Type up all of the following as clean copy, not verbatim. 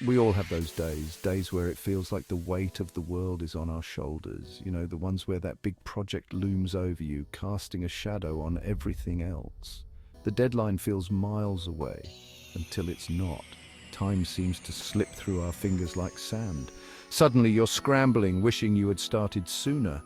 We all have those days where it feels like the weight of the world is on our shoulders. You know, the ones where that big project looms over you, casting a shadow on everything else. The deadline feels miles away, until it's not. Time seems to slip through our fingers like sand. Suddenly you're scrambling, wishing you had started sooner.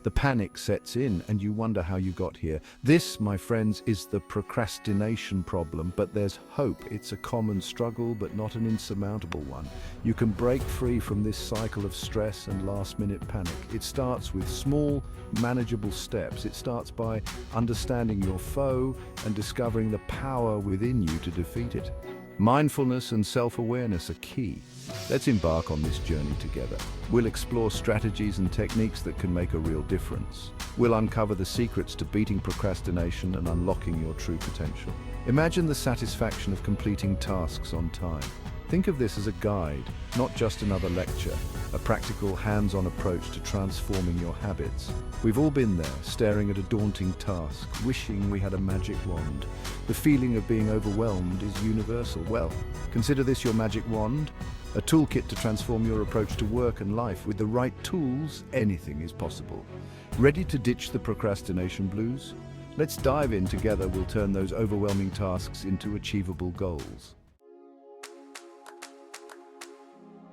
The panic sets in and you wonder how you got here. This, my friends, is the procrastination problem, but there's hope. It's a common struggle, but not an insurmountable one. You can break free from this cycle of stress and last-minute panic. It starts with small, manageable steps. It starts by understanding your foe and discovering the power within you to defeat it. Mindfulness and self-awareness are key. Let's embark on this journey together. We'll explore strategies and techniques that can make a real difference. We'll uncover the secrets to beating procrastination and unlocking your true potential. Imagine the satisfaction of completing tasks on time. Think of this as a guide, not just another lecture, a practical, hands-on approach to transforming your habits. We've all been there, staring at a daunting task, wishing we had a magic wand. The feeling of being overwhelmed is universal. Well, consider this your magic wand, a toolkit to transform your approach to work and life. With the right tools, anything is possible. Ready to ditch the procrastination blues? Let's dive in together. We'll turn those overwhelming tasks into achievable goals.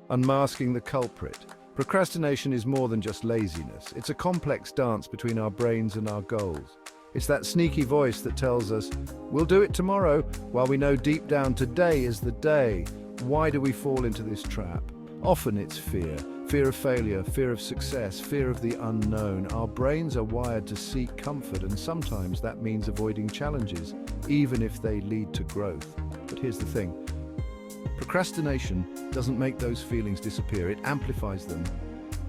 Unmasking the culprit. Procrastination is more than just laziness. It's a complex dance between our brains and our goals. It's that sneaky voice that tells us, we'll do it tomorrow, while we know deep down today is the day. Why do we fall into this trap? Often it's fear. Fear of failure, fear of success, fear of the unknown. Our brains are wired to seek comfort, and sometimes that means avoiding challenges, even if they lead to growth. But here's the thing. Procrastination doesn't make those feelings disappear, it amplifies them.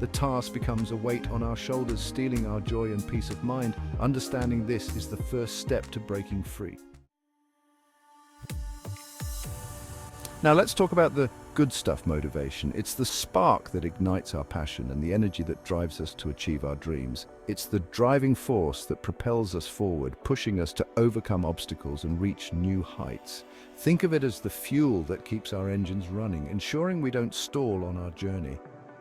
The task becomes a weight on our shoulders, stealing our joy and peace of mind. Understanding this is the first step to breaking free. Now let's talk about the good stuff motivation. It's the spark that ignites our passion and the energy that drives us to achieve our dreams. It's the driving force that propels us forward, pushing us to overcome obstacles and reach new heights. Think of it as the fuel that keeps our engines running, ensuring we don't stall on our journey.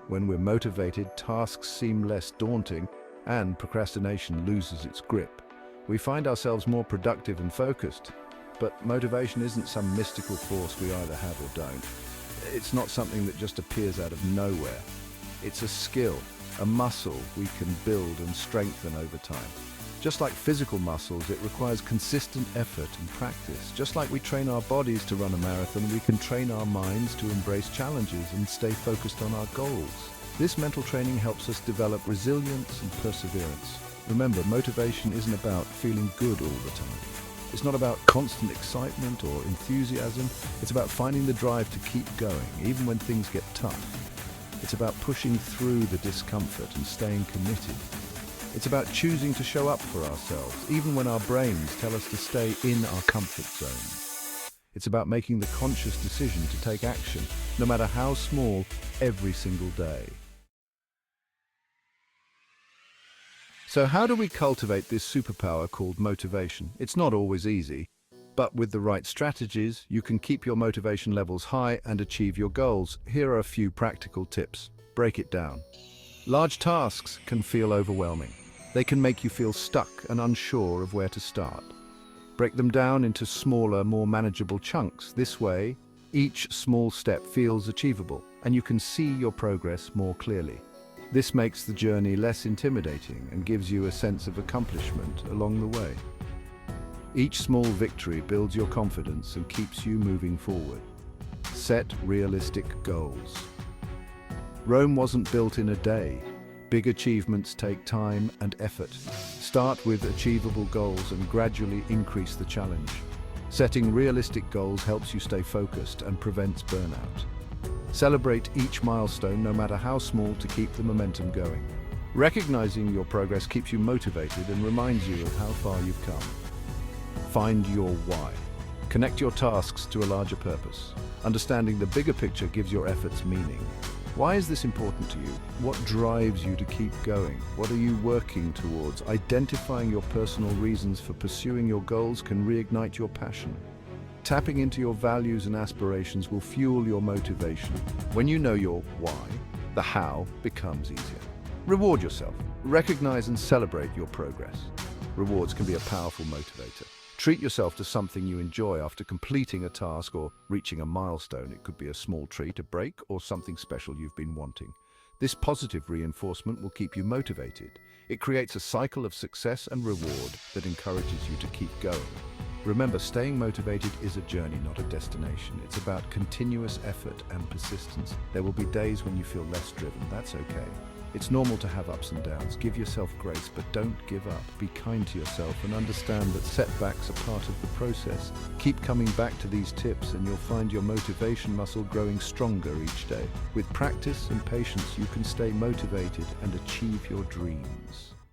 When we're motivated, tasks seem less daunting and procrastination loses its grip. We find ourselves more productive and focused. But motivation isn't some mystical force we either have or don't. It's not something that just appears out of nowhere. It's a skill, a muscle we can build and strengthen over time. Just like physical muscles, it requires consistent effort and practice. Just like we train our bodies to run a marathon, we can train our minds to embrace challenges and stay focused on our goals. This mental training helps us develop resilience and perseverance. Remember, motivation isn't about feeling good all the time. It's not about constant excitement or enthusiasm. It's about finding the drive to keep going, even when things get tough. It's about pushing through the discomfort and staying committed. It's about choosing to show up for ourselves, even when our brains tell us to stay in our comfort zone. It's about making the conscious decision to take action, no matter how small, every single day. So how do we cultivate this superpower called motivation? It's not always easy, but with the right strategies, you can keep your motivation levels high and achieve your goals. Here are a few practical tips. Break it down. Large tasks can feel overwhelming. They can make you feel stuck and unsure of where to start. Break them down into smaller, more manageable chunks. This way, each small step feels achievable, and you can see your progress more clearly. This makes the journey less intimidating and gives you a sense of accomplishment along the way. Each small victory builds your confidence and keeps you moving forward. Set realistic goals. Rome wasn't built in a day. Big achievements take time and effort. Start with achievable goals and gradually increase the challenge. Setting realistic goals helps you stay focused and prevents burnout. Celebrate each milestone, no matter how small, to keep the momentum going. Recognizing your progress keeps you motivated and reminds you of how far you've come. Find your why. Connect your tasks to a larger purpose. Understanding the bigger picture gives your efforts meaning. Why is this important to you? What drives you to keep going? What are you working towards? Identifying your personal reasons for pursuing your goals can reignite your passion. Tapping into your values and aspirations will fuel your motivation. When you know your why, the how becomes easier. Reward yourself. Recognize and celebrate your progress. Rewards can be a powerful motivator. Treat yourself to something you enjoy after completing a task or reaching a milestone. It could be a small treat, a break, or something special you've been wanting. This positive reinforcement will keep you motivated. It creates a cycle of success and reward that encourages you to keep going. Remember, staying motivated is a journey, not a destination. It's about continuous effort and persistence. There will be days when you feel less driven. That's okay. It's normal to have ups and downs. Give yourself grace, but don't give up. Be kind to yourself and understand that setbacks are part of the process. Keep coming back to these tips and you'll find your motivation muscle growing stronger each day. With practice and patience, you can stay motivated and achieve your dreams.